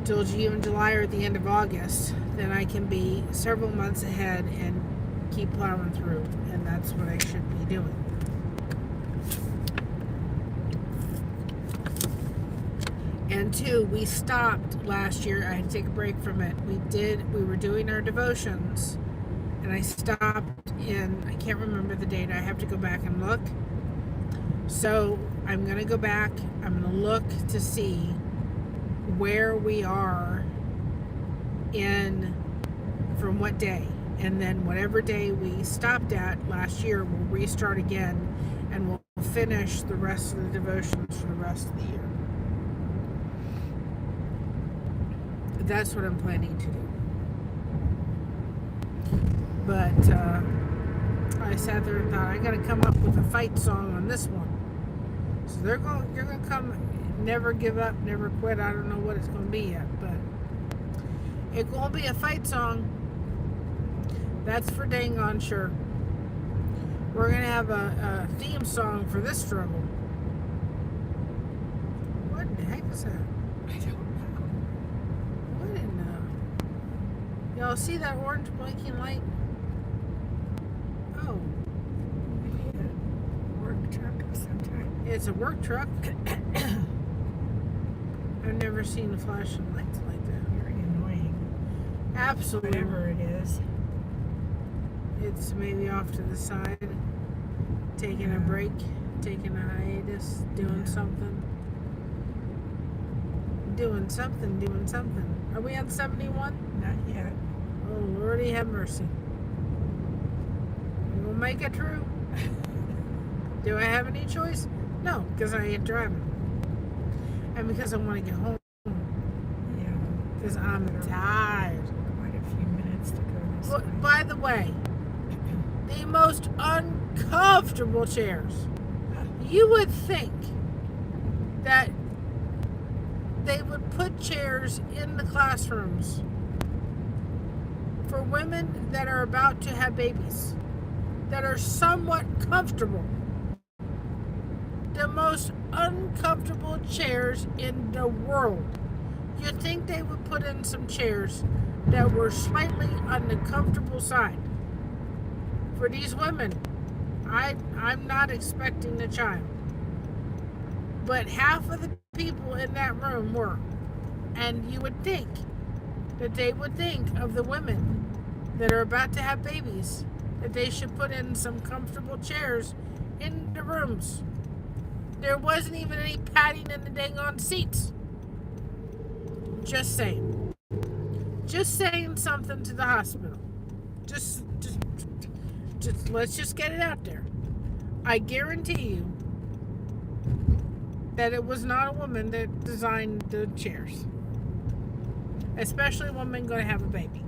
till June, July, or at the end of August, then I can be several months ahead and keep plowing through, and that's what I should be doing. And two, we stopped last year. I had to take a break from it. We were doing our devotions, and I stopped in, I can't remember the date. I have to go back and look. So I'm going to go back. I'm going to look to see where we are from what day, and then whatever day we stopped at last year, we'll restart again, and we'll finish the rest of the devotions for the rest of the year. That's what I'm planning to do. But I sat there and thought, I gotta come up with a fight song on this one. So you're gonna come, never give up, never quit. I don't know what it's gonna be yet, but it's gonna be a fight song. That's for dang on sure. We're gonna have a theme song for this struggle. What the heck is that? I don't know. What in y'all see that orange blinking light? Oh, Maybe a work truck of some type. it's a work truck. I've never seen flashing lights like that. Very annoying. Absolutely. Whatever it is. It's maybe off to the side, taking a break, taking a hiatus, doing something. Doing something. Are we on 71? Not yet. Oh, Lordy have mercy. We'll make it through. Do I have any choice? No, because I ain't driving. And because I want to get home. Yeah. Because I'm tired. Quite a few minutes to go this way. By the way, the most uncomfortable chairs. You would think that they would put chairs in the classrooms for women that are about to have babies that are somewhat comfortable. The most uncomfortable chairs in the world. You'd think they would put in some chairs that were slightly on the comfortable side for these women. I'm not expecting a child, but half of the people in that room were, and you would think that they would think of the women that are about to have babies, that they should put in some comfortable chairs in the rooms. There wasn't even any padding in the dang on seats. Just saying something to the hospital. Just let's just get it out there. I guarantee you that it was not a woman that designed the chairs, especially a woman going to have a baby.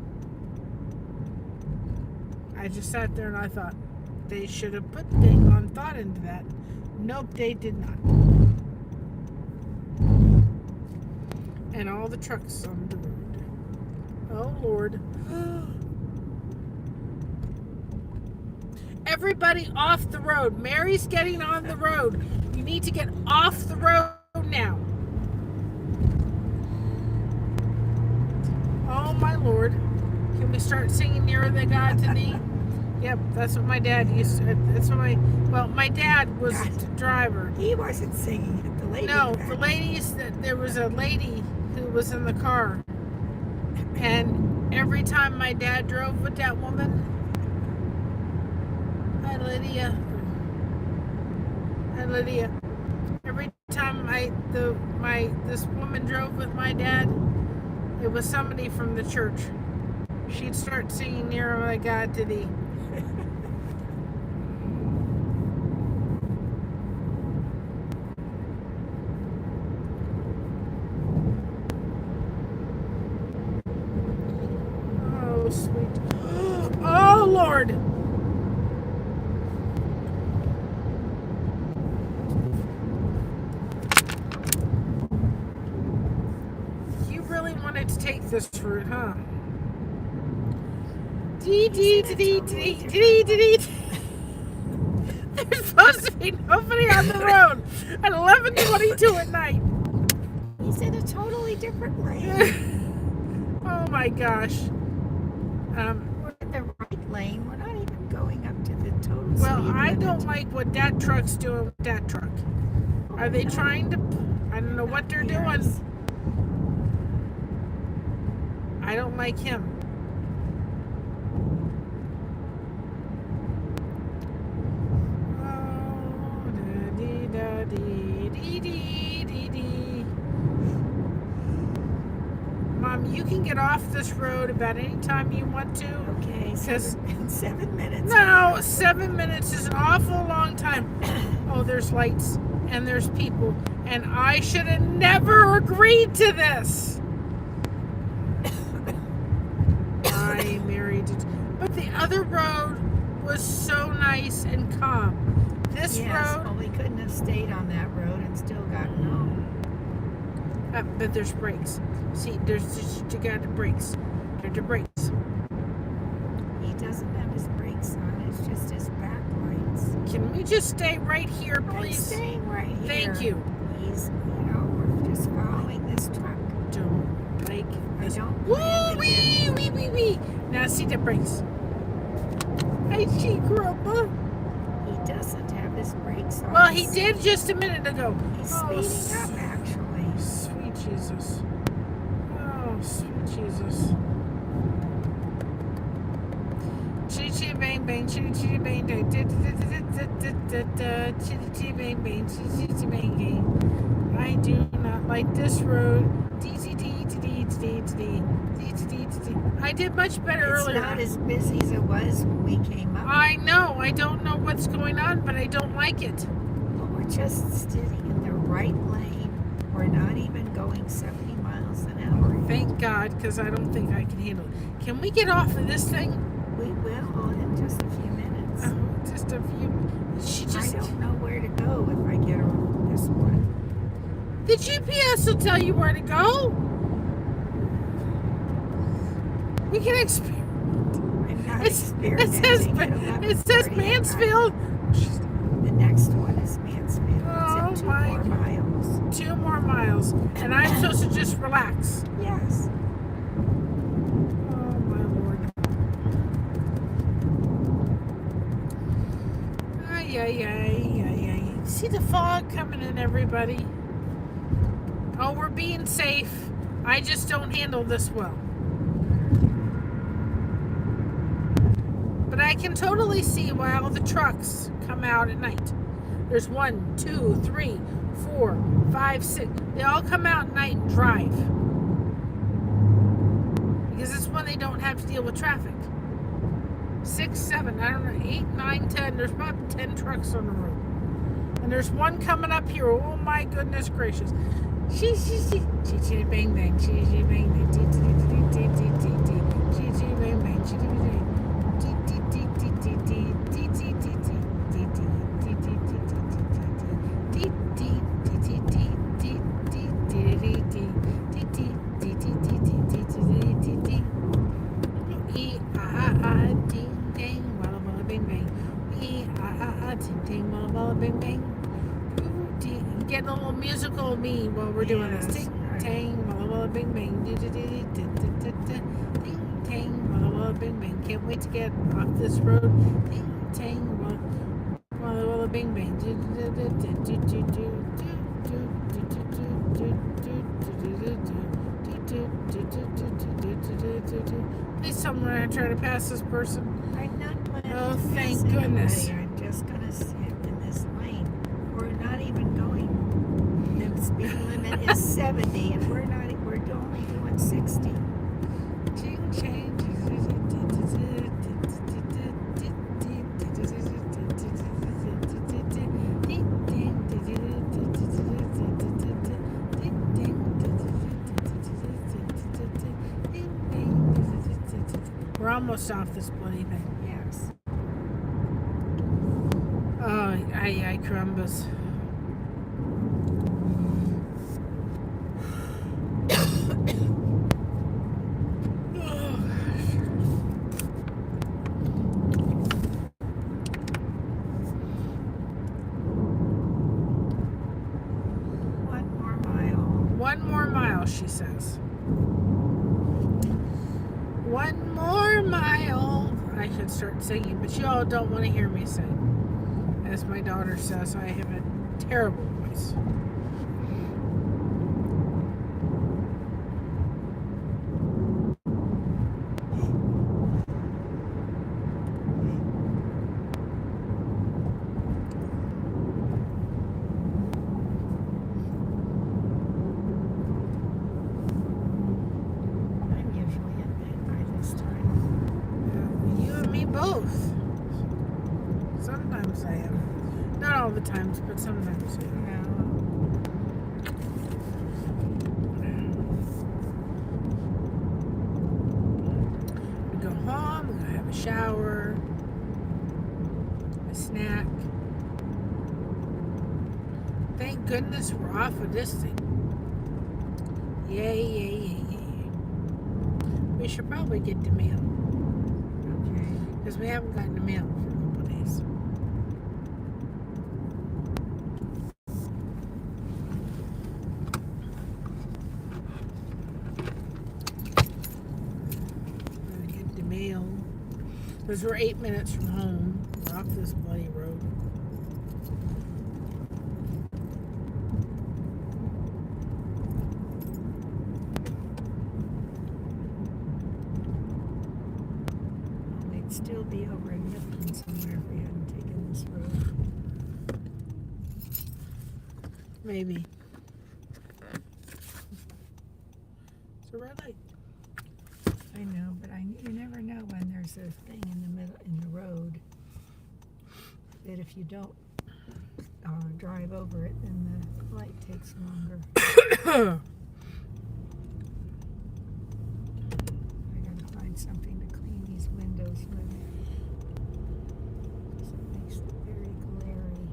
I just sat there and I thought, they should have put dang on thought into that. Nope, they did not. And all the trucks on the road. Oh, Lord. Everybody off the road. Mary's getting on the road. You need to get off the road now. Oh, my Lord. Can we start singing Nearer Than God to Thee? Yep, that's what my dad used to. That's what my dad was the driver. He wasn't singing it. The lady. No, the ladies. There was a lady who was in the car, and every time my dad drove with that woman, hi Lydia. Every time this woman drove with my dad, it was somebody from the church. She'd start singing Nearer Than God to Thee. Oh, sweet. Oh, Lord. You really wanted to take this route, huh? There's supposed to be nobody on the road at 11:22 at night. He's in a totally different lane. Oh my gosh. We're in the right lane. We're not even going up to the total speed Well, I limit. don't like what that truck's doing with that truck. Are they trying to... I don't know what they're doing. I don't like him. Mom, you can get off this road about any time you want to. Okay, 7 minutes. No, 7 minutes is an awful long time. Oh, there's lights and there's people, and I should have never agreed to this. I married it, but the other road was so nice and calm. This road. Well, we couldn't have stayed on that road and still gotten home. But there's brakes. See, you got the brakes. There's the brakes. He doesn't have his brakes on. It's just his back lights. Can we just stay right here, I'm please? staying right here. Thank you. He's, we're just following this truck. Don't like I this. don't. Woo wee wee wee wee. Now see the brakes. I see Grandma. He doesn't have his brakes on. Well, he did just a minute ago. He's speeding up, actually. Sweet Jesus. Oh, sweet Jesus. Chitty chitty bang bang, chitty chitty bang bang, chitty chitty bang bang, chitty chitty bang bang. I do not like this road. I did much better earlier. It's not as busy as it was when we came up. I know. I don't know what's going on, but I don't like it. Well, we're just sitting in the right lane. We're not even going 70 miles an hour. Thank God, because I don't think I can handle it. Can we get off of this thing? We will in just a few minutes. Oh, just a few. I don't know where to go if I get off this one. The GPS will tell you where to go. We can experiment. I'm not It experimenting. says Mansfield. The next one is Mansfield. Oh, it's in 2 my more miles. 2 more miles, and I'm supposed to just relax. Yes. Oh my Lord. Ay ay ay ay ay. See the fog coming in, everybody. Oh, we're being safe. I just don't handle this well. But I can totally see why all the trucks come out at night. There's 1, 2, 3, 4, 5, 6. They all come out at night and drive. Because it's when they don't have to deal with traffic. 6, 7, I don't know, 8, 9, 10. There's about 10 trucks on the road. And there's one coming up here. Oh my goodness gracious. She bang bang. She bang bang. She bang bang. She bang bang. ting ting, walla walla bing bing. Getting a little musical of me while we're doing this. Ting tang, walla walla bing bing. Ting tang, walla walla bing bing. Can't wait to get off this road. Ting tang, walla walla bing bing. Please, someone, I try to pass this person. I'm not planning Oh, to thank pass goodness. anybody. I'm just going to sit in this lane. We're not even going. The speed limit is 70, and we're only doing 60. Ching ching. We're almost off this bloody thing. Yes. Oh, ay, crumbus. One more mile, she says. One more mile. I should start singing, but you all don't want to hear me sing. As my daughter says, I have a terrible voice. Both. Sometimes I am. Not all the times, but sometimes I am. We go home, we go have a shower, a snack. Thank goodness we're off of this thing. Yay, yay, yay, yay. We should probably get the mail. Because we haven't gotten the mail for a couple of days. We're gonna get the mail. Because we're 8 minutes from home. We're off this bloody road. Still be over in Mifflin somewhere if we hadn't taken this road. Maybe. It's a red light. I know, but you never know when there's a thing in the middle in the road that if you don't drive over it, then the light takes longer. I gotta find something to clean these windows with. It makes it very glary.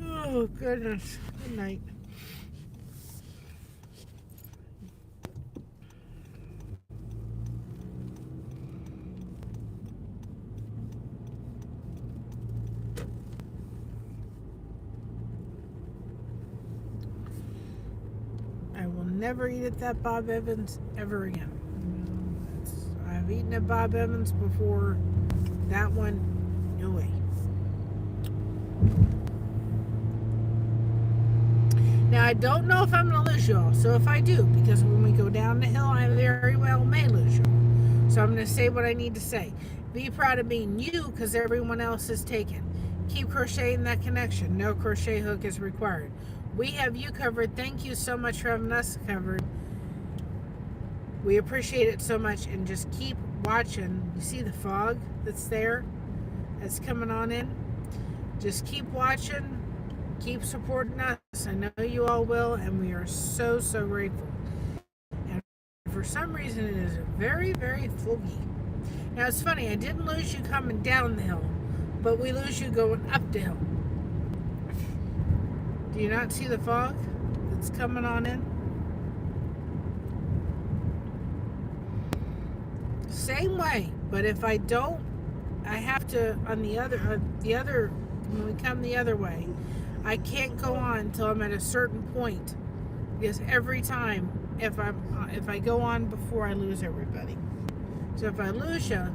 Oh, goodness. Good night. I will never eat at that Bob Evans ever again. I've eaten at Bob Evans before. That one, no way. Now, I don't know if I'm going to lose y'all. So if I do, because when we go down the hill, I very well may lose y'all. So I'm going to say what I need to say. Be proud of being you, because everyone else is taken. Keep crocheting that connection. No crochet hook is required. We have you covered. Thank you so much for having us covered. We appreciate it so much. And just keep watching. You see the fog that's there? That's coming on in. Just keep watching. Keep supporting us. I know you all will. And we are so, so grateful. And for some reason, it is very, very foggy. Now, it's funny. I didn't lose you coming down the hill. But we lose you going up the hill. Do you not see the fog that's coming on in? Same way, but if I don't, I have to on the other when we come the other way, I can't go on until I'm at a certain point, because every time if I go on before, I lose everybody. So if I lose you,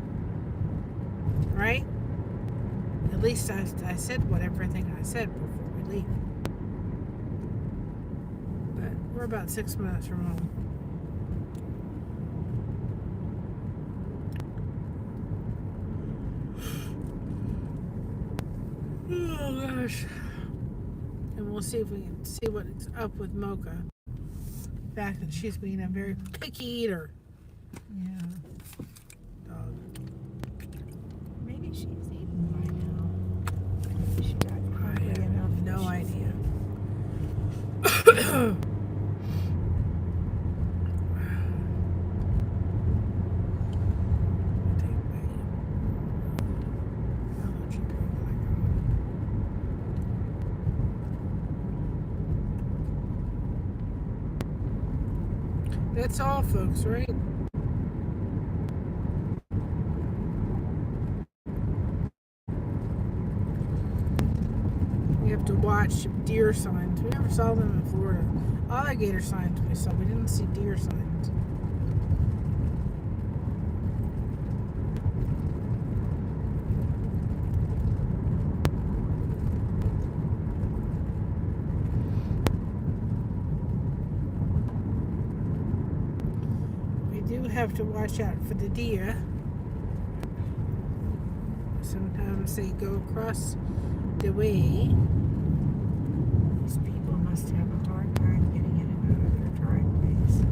right? At least I said everything I said before we leave. But we're about 6 minutes from home. Oh gosh. And we'll see if we can see what's up with Mocha. The fact that she's being a very picky eater. Yeah. Dog. Maybe she's eating by now. Maybe she got I hungry have enough. no that she's- idea. That's all, folks, right? We have to watch deer signs. We never saw them in Florida. Alligator signs we saw. We didn't see deer signs. We do have to watch out for the deer. Sometimes they go across the way. These people must have a hard time getting in and out of their driveways.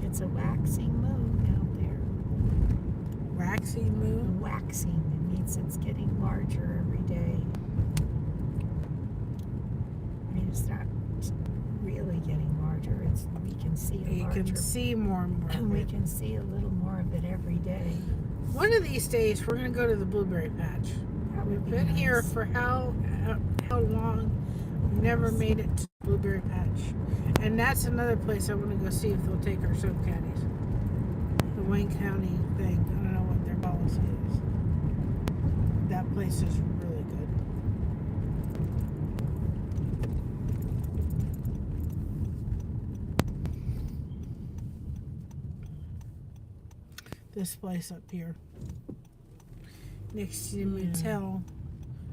It's a waxing moon out there. Waxing moon. Waxing. It means it's getting larger every day. I mean, it's not really getting larger. We can see a You larger. can see more and more. We can see a little more of it every day. One of these days, we're going to go to the blueberry patch. That would We've be been nice. here for how long? We've never made it to the blueberry patch. And that's another place I want to go see if they'll take our soap caddies. The Wayne County thing. I don't know what their policy is. That place is really good. This place up here. Next to the motel.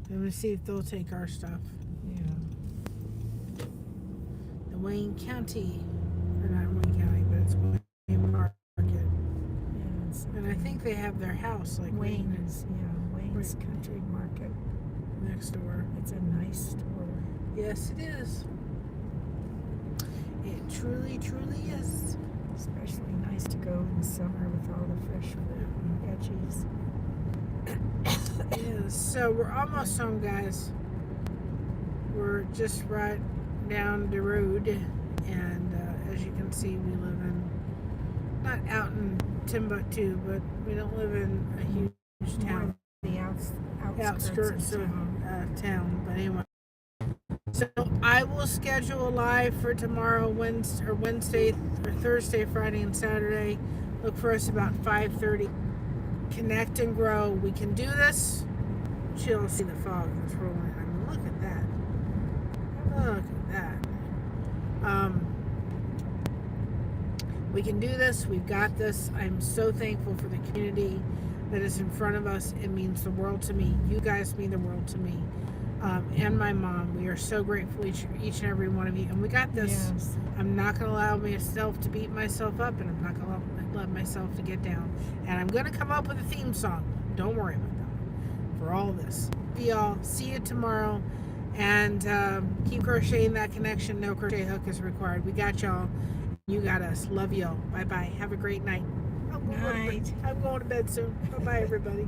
I'm going to see if they'll take our stuff. Yeah. The Wayne County, or not Wayne County, but it's Wayne Market. Yes. And I think they have their house like Wayne's, Wayne's Right. Country Market. next door. It's a nice store. Yes, it is. It truly, truly is. Especially nice to go in the summer with all the fresh fruit and veggies. It is. So we're almost home, guys. We're just right down the road, and as you can see, we live in not out in Timbuktu, but we don't live in a huge town. The Outskirts of town. town. But anyway, so I will schedule a live for tomorrow, Wednesday, or Thursday, Friday, and Saturday. Look for us about 5:30. Connect and grow. We can do this. She'll see the fog that's rolling. I mean, look at that. Look at that. We can do this. We've got this. I'm so thankful for the community that is in front of us. It means the world to me. You guys mean the world to me. And my mom. We are so grateful, each and every one of you. And we got this. Yes. I'm not going to allow myself to beat myself up, and I'm not going to let myself to get down. And I'm going to come up with a theme song. Don't worry about that. For all this. Y'all, see you tomorrow. And keep crocheting that connection. No crochet hook is required. We got y'all. You got us. Love y'all. Bye-bye. Have a great night. I'm going to bed soon. Bye-bye, everybody.